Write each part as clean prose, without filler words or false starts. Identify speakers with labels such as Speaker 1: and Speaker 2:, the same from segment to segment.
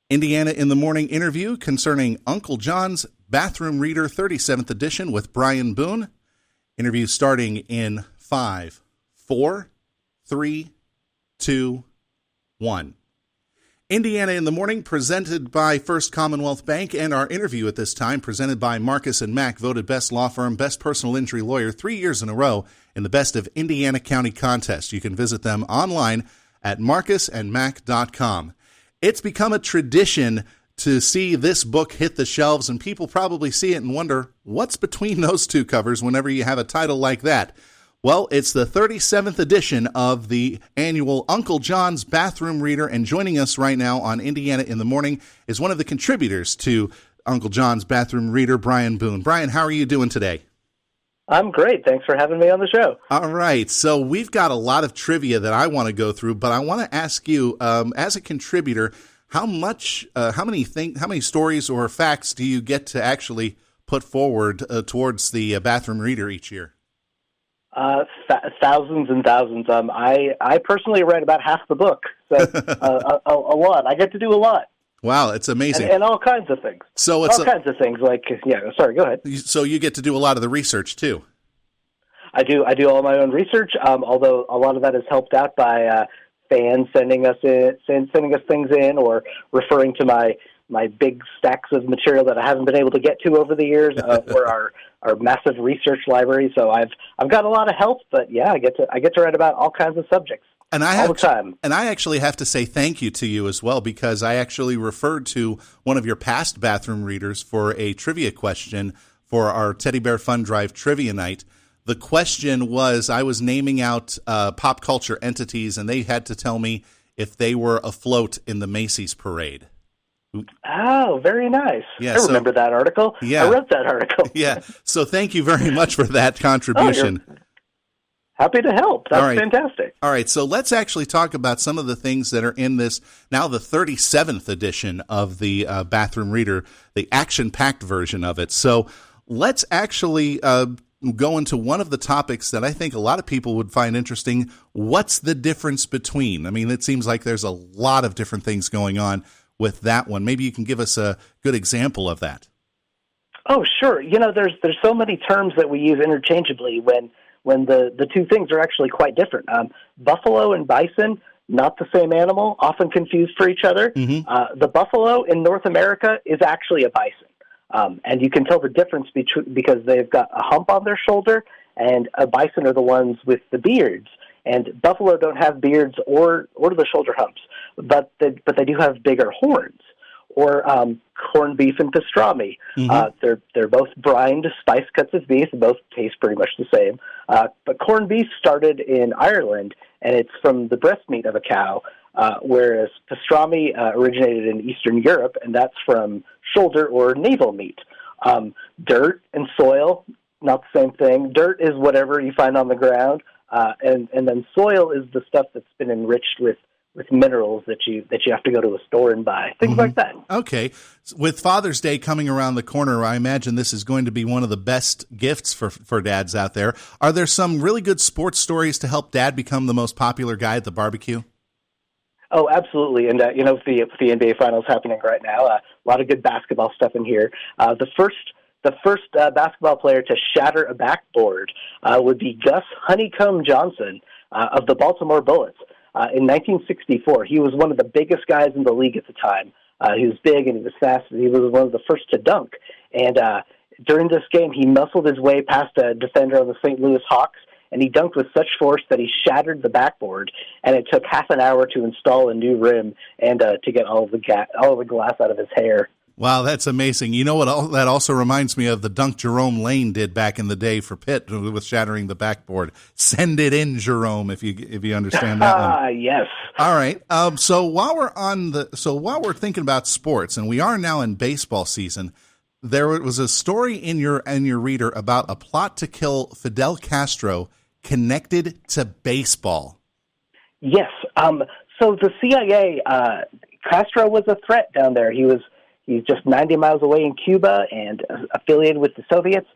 Speaker 1: Indiana in the Morning interview concerning Uncle John's Bathroom Reader 37th edition with Brian Boone. Interview starting in 5, 4, 3, 2, 1. Indiana in the Morning presented by First Commonwealth Bank, and our interview at this time presented by Marcus & Mack, voted best law firm, best personal injury lawyer 3 years in a row in the Best of Indiana County contest. You can visit them online at marcusandmack.com. It's become a tradition to see this book hit the shelves, and people probably see it and wonder, what's between those two covers whenever you have a title like that? Well, it's the 37th edition of the annual Uncle John's Bathroom Reader, and joining us right now on Indiana in the Morning is one of the contributors to Uncle John's Bathroom Reader, Brian Boone. Brian, how are you doing today?
Speaker 2: I'm great. Thanks for having me on the show.
Speaker 1: All right. So we've got a lot of trivia that I want to go through, but I want to ask you, as a contributor, how many stories or facts do you get to actually put forward towards the bathroom reader each year?
Speaker 2: Thousands and thousands. I personally read about half the book, so a lot. I get to do a lot.
Speaker 1: Wow, it's amazing.
Speaker 2: And all kinds of things.
Speaker 1: So it's
Speaker 2: all kinds of things. Like, yeah. Sorry, go ahead.
Speaker 1: So you get to do a lot of the research too.
Speaker 2: I do all my own research. Although a lot of that is helped out by fans sending us things in, or referring to my big stacks of material that I haven't been able to get to over the years, or our massive research library. So I've got a lot of help, but yeah, I get to write about all kinds of subjects.
Speaker 1: And all the time. And I actually have to say thank you to you as well, because I actually referred to one of your past bathroom readers for a trivia question for our Teddy Bear Fun Drive Trivia Night. The question was, I was naming out pop culture entities, and they had to tell me if they were afloat in the Macy's parade.
Speaker 2: Oh, very nice.
Speaker 1: Yeah,
Speaker 2: I remember that article.
Speaker 1: Yeah.
Speaker 2: I wrote that article.
Speaker 1: Yeah. So thank you very much for that contribution.
Speaker 2: Happy to help. That's fantastic.
Speaker 1: All right, so let's actually talk about some of the things that are in this, now the 37th edition of the Bathroom Reader, the action-packed version of it. So let's actually go into one of the topics that I think a lot of people would find interesting. What's the difference between? I mean, it seems like there's a lot of different things going on with that one. Maybe you can give us a good example of that.
Speaker 2: Oh, sure. You know, there's so many terms that we use interchangeably when the two things are actually quite different. Buffalo and bison, not the same animal, often confused for each other. Mm-hmm. The buffalo in North America is actually a bison. And you can tell the difference because they've got a hump on their shoulder, and a bison are the ones with the beards. And buffalo don't have beards or the shoulder humps, but they do have bigger horns. Or corned beef and pastrami. Mm-hmm. They're both brined, spiced cuts of beef. Both taste pretty much the same. But corned beef started in Ireland, and it's from the breast meat of a cow, whereas pastrami originated in Eastern Europe, and that's from shoulder or navel meat. Dirt and soil, not the same thing. Dirt is whatever you find on the ground, and then soil is the stuff that's been enriched with minerals that you have to go to a store and buy, things mm-hmm. like that.
Speaker 1: Okay. With Father's Day coming around the corner, I imagine this is going to be one of the best gifts for dads out there. Are there some really good sports stories to help dad become the most popular guy at the barbecue?
Speaker 2: Oh, absolutely. And, with the NBA Finals happening right now, a lot of good basketball stuff in here. The first basketball player to shatter a backboard would be Gus Honeycomb Johnson of the Baltimore Bullets. In 1964, he was one of the biggest guys in the league at the time. He was big and he was fast, and he was one of the first to dunk. And during this game, he muscled his way past a defender of the St. Louis Hawks, and he dunked with such force that he shattered the backboard, and it took half an hour to install a new rim and to get all the glass out of his hair.
Speaker 1: Wow, that's amazing. You know what? That also reminds me of the dunk Jerome Lane did back in the day for Pitt with shattering the backboard. Send it in, Jerome, if you understand that one.
Speaker 2: Yes.
Speaker 1: All right. So while we're thinking about sports, and we are now in baseball season, there was a story in your reader about a plot to kill Fidel Castro connected to baseball.
Speaker 2: Yes. So the CIA, Castro was a threat down there. He's just 90 miles away in Cuba and affiliated with the Soviets,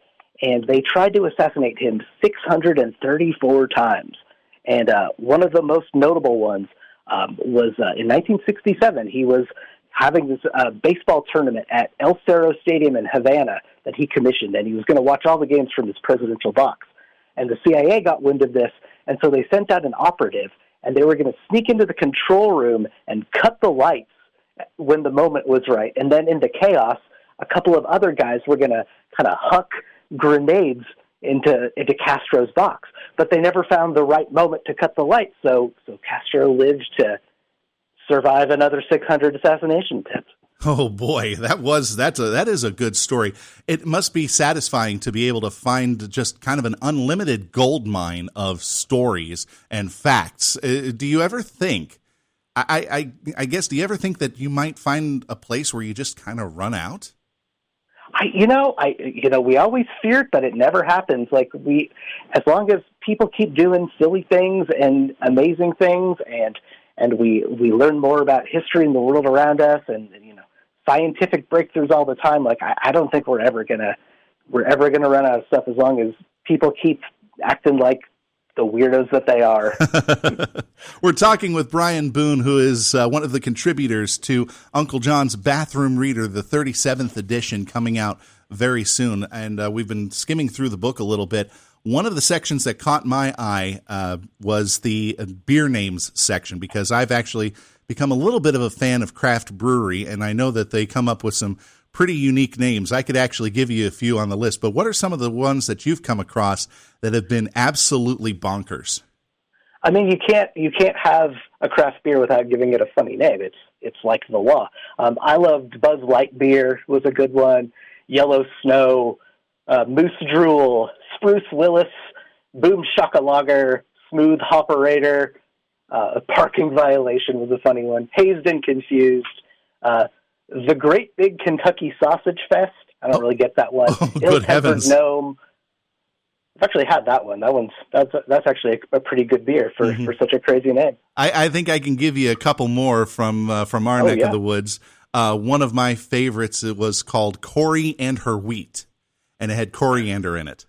Speaker 2: and they tried to assassinate him 634 times. And one of the most notable ones was in 1967. He was having this baseball tournament at El Cerro Stadium in Havana that he commissioned, and he was going to watch all the games from his presidential box. And the CIA got wind of this, and so they sent out an operative, and they were going to sneak into the control room and cut the lights when the moment was right. And then in the chaos, a couple of other guys were going to kind of huck grenades into Castro's box. But they never found the right moment to cut the lights, so Castro lived to survive another 600 assassination attempts.
Speaker 1: Oh boy, that is a good story. It must be satisfying to be able to find just kind of an unlimited gold mine of stories and facts. Do you ever think, I guess, do you ever think that you might find a place where you just kind of run out? We always feared, but it never happens. As long as people keep doing silly things and amazing things, and we learn more about history and the world around us, and scientific breakthroughs all the time. I don't think we're ever gonna run out of stuff as long as people keep acting like the weirdos that they are. We're talking with Brian Boone, who is one of the contributors to Uncle John's Bathroom Reader, the 37th edition, coming out very soon. And we've been skimming through the book a little bit. One of the sections that caught my eye was the beer names section, because I've actually become a little bit of a fan of craft brewery, and I know that they come up with some pretty unique names. I could actually give you a few on the list, but what are some of the ones that you've come across that have been absolutely bonkers?
Speaker 2: I mean, you can't have a craft beer without giving it a funny name. It's like the law. I loved Buzz Light Beer was a good one. Yellow Snow, Moose Drool, Spruce Willis, Boom Shaka Lager, Smooth Hopperator. A Parking Violation was a funny one. Hazed and Confused. The Great Big Kentucky Sausage Fest. I don't really get that one.
Speaker 1: Good heavens.
Speaker 2: Gnome. I've actually had that one. That's actually a pretty good beer for such a crazy name.
Speaker 1: I think I can give you a couple more from our neck of the woods. One of my favorites, it was called Corey and Her Wheat, and it had coriander in it.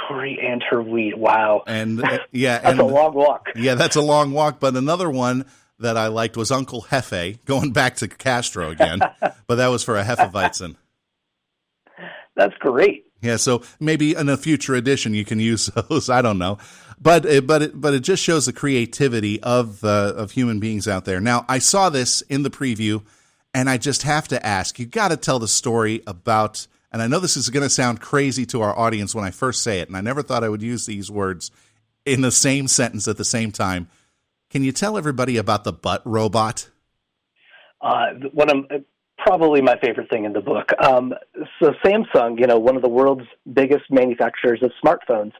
Speaker 2: Corey and Her Wheat. Wow.
Speaker 1: And
Speaker 2: that's a long walk.
Speaker 1: Yeah, that's a long walk. But another one that I liked was Uncle Hefe, going back to Castro again, but that was for a Hefeweizen.
Speaker 2: That's great.
Speaker 1: Yeah, so maybe in a future edition you can use those. I don't know, but it just shows the creativity of human beings out there. Now, I saw this in the preview, and I just have to ask, you got to tell the story about. And I know this is going to sound crazy to our audience when I first say it, and I never thought I would use these words in the same sentence at the same time. Can you tell everybody about the butt robot?
Speaker 2: Probably my favorite thing in the book. So Samsung, one of the world's biggest manufacturers of smartphones,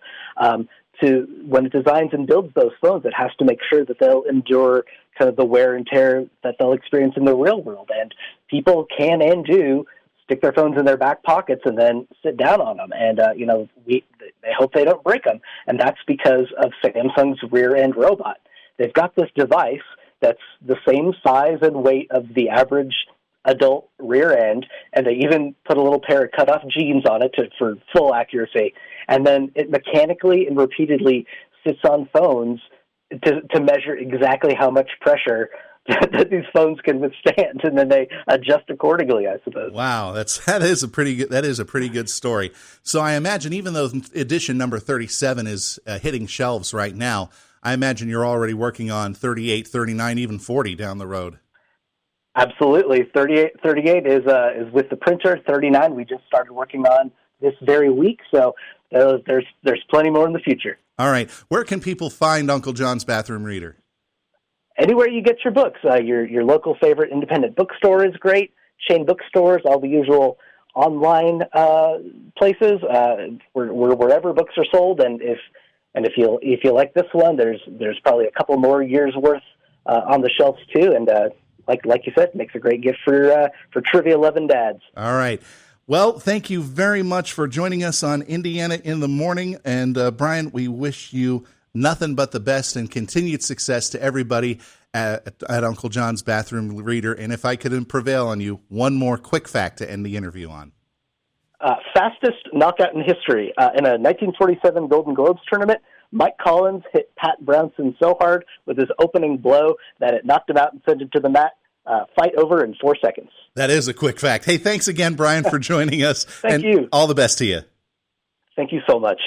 Speaker 2: when it designs and builds those phones, it has to make sure that they'll endure kind of the wear and tear that they'll experience in the real world. And people can and do stick their phones in their back pockets and then sit down on them. And, they hope they don't break them. And that's because of Samsung's rear-end robot. They've got this device that's the same size and weight of the average adult rear end, and they even put a little pair of cut-off jeans on it for full accuracy. And then it mechanically and repeatedly sits on phones to measure exactly how much pressure that these phones can withstand, and then they adjust accordingly, I suppose.
Speaker 1: Wow, that is a pretty good story. So I imagine, even though edition number 37 is hitting shelves right now, I imagine you're already working on 38, 39, even 40 down the road.
Speaker 2: Absolutely. 38 is with the printer. 39 we just started working on this very week, so there's plenty more in the future.
Speaker 1: All right. Where can people find Uncle John's Bathroom Reader? Anywhere
Speaker 2: you get your books. Your local favorite independent bookstore is great. Chain bookstores, all the usual online places. Wherever books are sold, and if you like this one, there's probably a couple more years worth on the shelves too. And like you said, makes a great gift for trivia loving dads.
Speaker 1: All right. Well, thank you very much for joining us on Indiana in the Morning. And Brian, we wish you nothing but the best and continued success to everybody at Uncle John's Bathroom Reader. And if I could prevail on you, one more quick fact to end the interview on.
Speaker 2: Fastest knockout in history. In a 1947 Golden Globes tournament, Mike Collins hit Pat Brownson so hard with his opening blow that it knocked him out and sent him to the mat. fight over in 4 seconds.
Speaker 1: That is a quick fact. Hey, thanks again, Brian, for joining us.
Speaker 2: Thank you.
Speaker 1: All the best to you.
Speaker 2: Thank you so much.